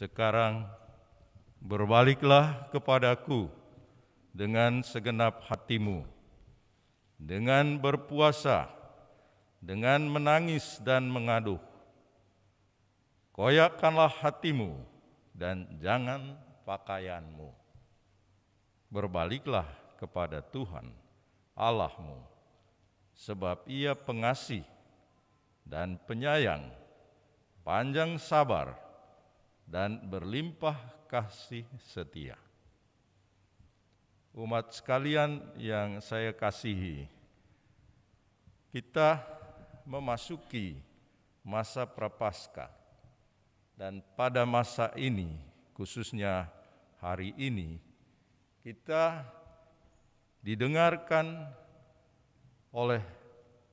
Sekarang berbaliklah kepadaku dengan segenap hatimu, dengan berpuasa, dengan menangis dan mengaduh. Koyakkanlah hatimu dan jangan pakaianmu. Berbaliklah kepada Tuhan Allahmu, sebab Ia pengasih dan penyayang, panjang sabar, dan berlimpah kasih setia. Umat sekalian yang saya kasihi, kita memasuki masa Prapaskah, dan pada masa ini, khususnya hari ini, kita didengarkan oleh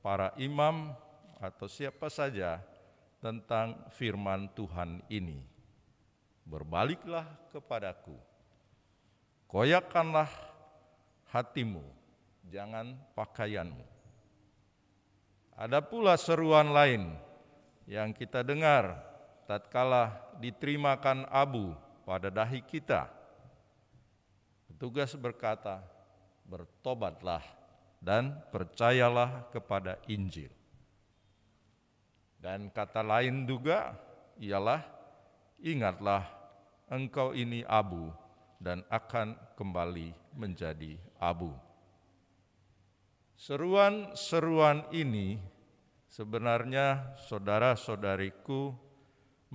para imam atau siapa saja tentang firman Tuhan ini. Berbaliklah kepadaku, koyakkanlah hatimu, jangan pakaianmu. Ada pula seruan lain yang kita dengar tatkala diterimakan abu pada dahi kita. Petugas berkata, bertobatlah dan percayalah kepada Injil. Dan kata lain juga ialah, ingatlah engkau ini abu dan akan kembali menjadi abu. Seruan-seruan ini sebenarnya saudara-saudariku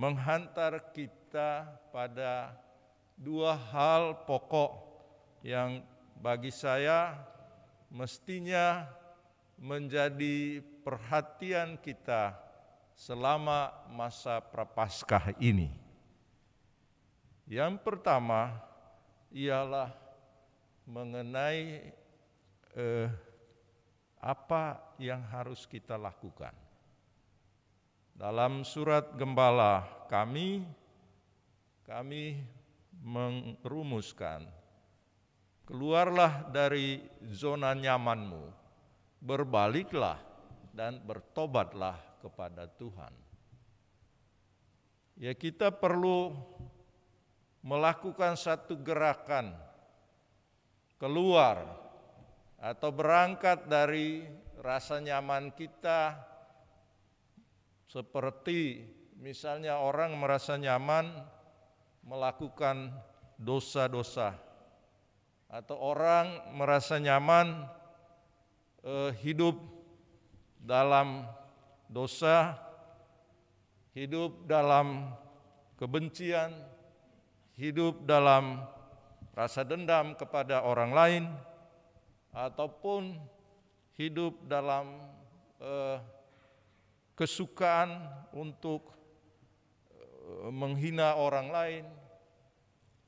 menghantar kita pada dua hal pokok yang bagi saya mestinya menjadi perhatian kita selama masa Prapaskah ini. Yang pertama ialah mengenai apa yang harus kita lakukan. Dalam surat gembala kami merumuskan, keluarlah dari zona nyamanmu, berbaliklah dan bertobatlah kepada Tuhan. Ya, kita perlu melakukan satu gerakan keluar atau berangkat dari rasa nyaman kita, seperti misalnya orang merasa nyaman melakukan dosa-dosa, atau orang merasa nyaman hidup dalam dosa, hidup dalam kebencian, hidup dalam rasa dendam kepada orang lain, ataupun hidup dalam kesukaan untuk menghina orang lain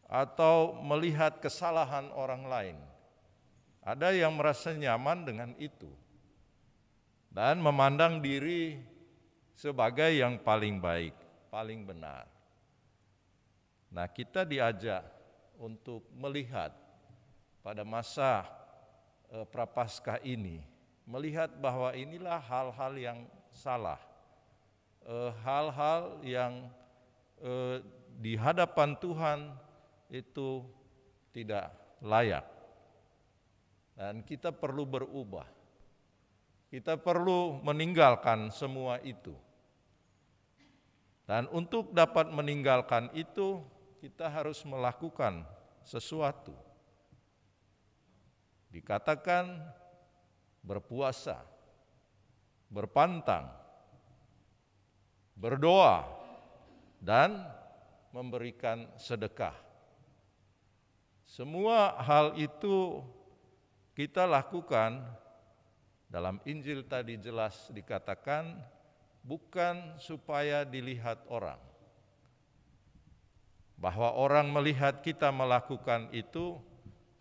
atau melihat kesalahan orang lain. Ada yang merasa nyaman dengan itu dan memandang diri sebagai yang paling baik, paling benar. Nah, kita diajak untuk melihat pada masa Prapaskah ini, melihat bahwa inilah hal-hal yang salah, hal-hal yang di hadapan Tuhan itu tidak layak. Dan kita perlu berubah. Kita perlu meninggalkan semua itu. Dan untuk dapat meninggalkan itu, kita harus melakukan sesuatu. Dikatakan berpuasa, berpantang, berdoa, dan memberikan sedekah. Semua hal itu kita lakukan, dalam Injil tadi jelas dikatakan, bukan supaya dilihat orang. Bahwa orang melihat kita melakukan itu,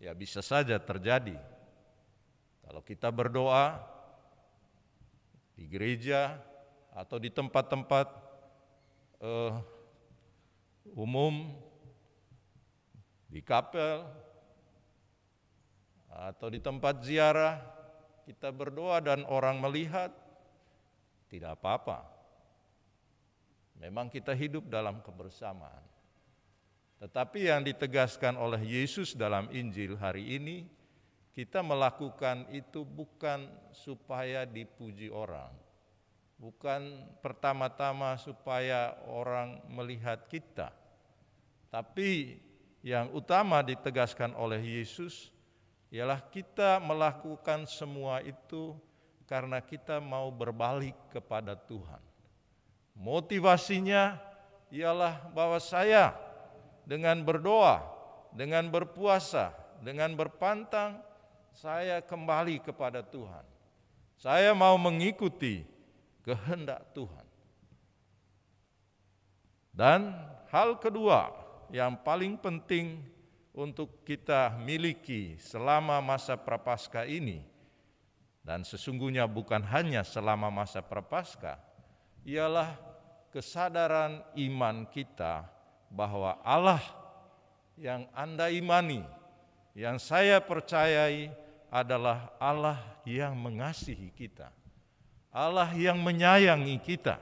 ya bisa saja terjadi. Kalau kita berdoa di gereja atau di tempat-tempat umum, di kapel, atau di tempat ziarah, kita berdoa dan orang melihat, tidak apa-apa. Memang kita hidup dalam kebersamaan. Tetapi yang ditegaskan oleh Yesus dalam Injil hari ini, kita melakukan itu bukan supaya dipuji orang, bukan pertama-tama supaya orang melihat kita, tapi yang utama ditegaskan oleh Yesus ialah kita melakukan semua itu karena kita mau berbalik kepada Tuhan. Motivasinya ialah bahwa saya dengan berdoa, dengan berpuasa, dengan berpantang, saya kembali kepada Tuhan. Saya mau mengikuti kehendak Tuhan. Dan hal kedua yang paling penting untuk kita miliki selama masa Prapaskah ini, dan sesungguhnya bukan hanya selama masa Prapaskah, ialah kesadaran iman kita bahwa Allah yang Anda imani, yang saya percayai adalah Allah yang mengasihi kita, Allah yang menyayangi kita,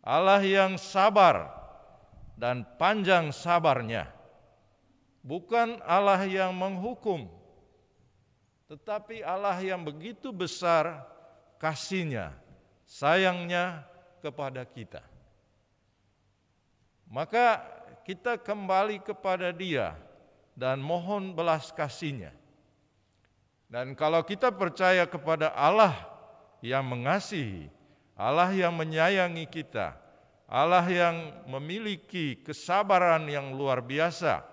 Allah yang sabar dan panjang sabarnya, bukan Allah yang menghukum, tetapi Allah yang begitu besar kasih-Nya, sayangnya kepada kita. Maka kita kembali kepada Dia dan mohon belas kasih-Nya. Dan kalau kita percaya kepada Allah yang mengasihi, Allah yang menyayangi kita, Allah yang memiliki kesabaran yang luar biasa,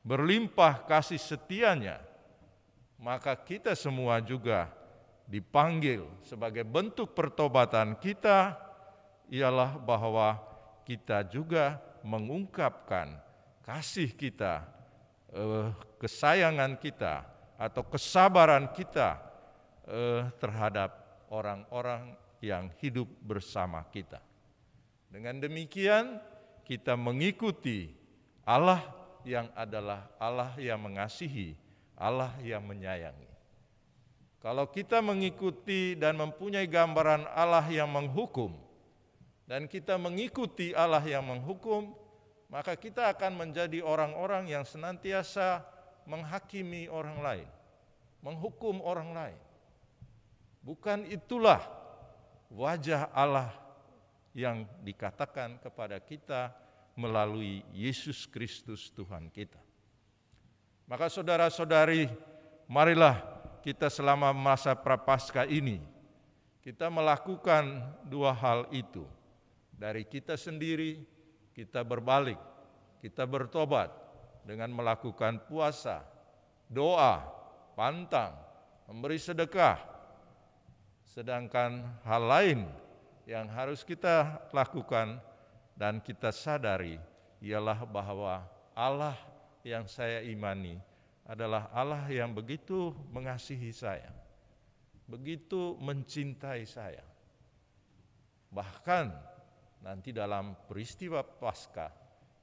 berlimpah kasih setia-Nya, maka kita semua juga dipanggil sebagai bentuk pertobatan kita ialah bahwa kita juga mengungkapkan kasih kita, kesayangan kita atau kesabaran kita terhadap orang-orang yang hidup bersama kita. Dengan demikian kita mengikuti Allah yang adalah Allah yang mengasihi, Allah yang menyayangi. Kalau kita mengikuti dan mempunyai gambaran Allah yang menghukum, dan kita mengikuti Allah yang menghukum, maka kita akan menjadi orang-orang yang senantiasa menghakimi orang lain, menghukum orang lain. Bukan itulah wajah Allah yang dikatakan kepada kita melalui Yesus Kristus Tuhan kita. Maka saudara-saudari, marilah kita selama masa Prapaskah ini, kita melakukan dua hal itu. Dari kita sendiri, kita berbalik, kita bertobat dengan melakukan puasa, doa, pantang, memberi sedekah. Sedangkan hal lain yang harus kita lakukan dan kita sadari ialah bahwa Allah yang saya imani adalah Allah yang begitu mengasihi saya, begitu mencintai saya. Bahkan nanti dalam peristiwa Paskah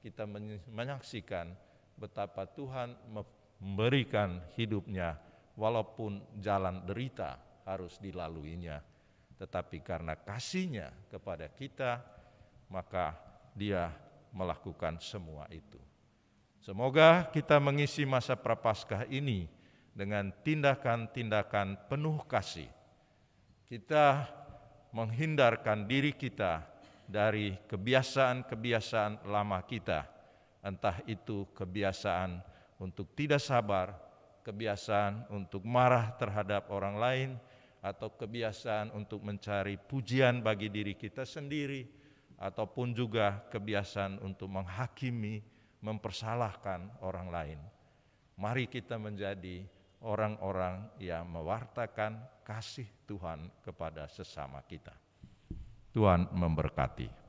kita menyaksikan betapa Tuhan memberikan hidupnya walaupun jalan derita harus dilaluinya. Tetapi karena kasih-Nya kepada kita, maka Dia melakukan semua itu. Semoga kita mengisi masa Prapaskah ini dengan tindakan-tindakan penuh kasih. Kita menghindarkan diri kita dari kebiasaan-kebiasaan lama kita, entah itu kebiasaan untuk tidak sabar, kebiasaan untuk marah terhadap orang lain, atau kebiasaan untuk mencari pujian bagi diri kita sendiri, ataupun juga kebiasaan untuk menghakimi, mempersalahkan orang lain. Mari kita menjadi orang-orang yang mewartakan kasih Tuhan kepada sesama kita. Tuhan memberkati.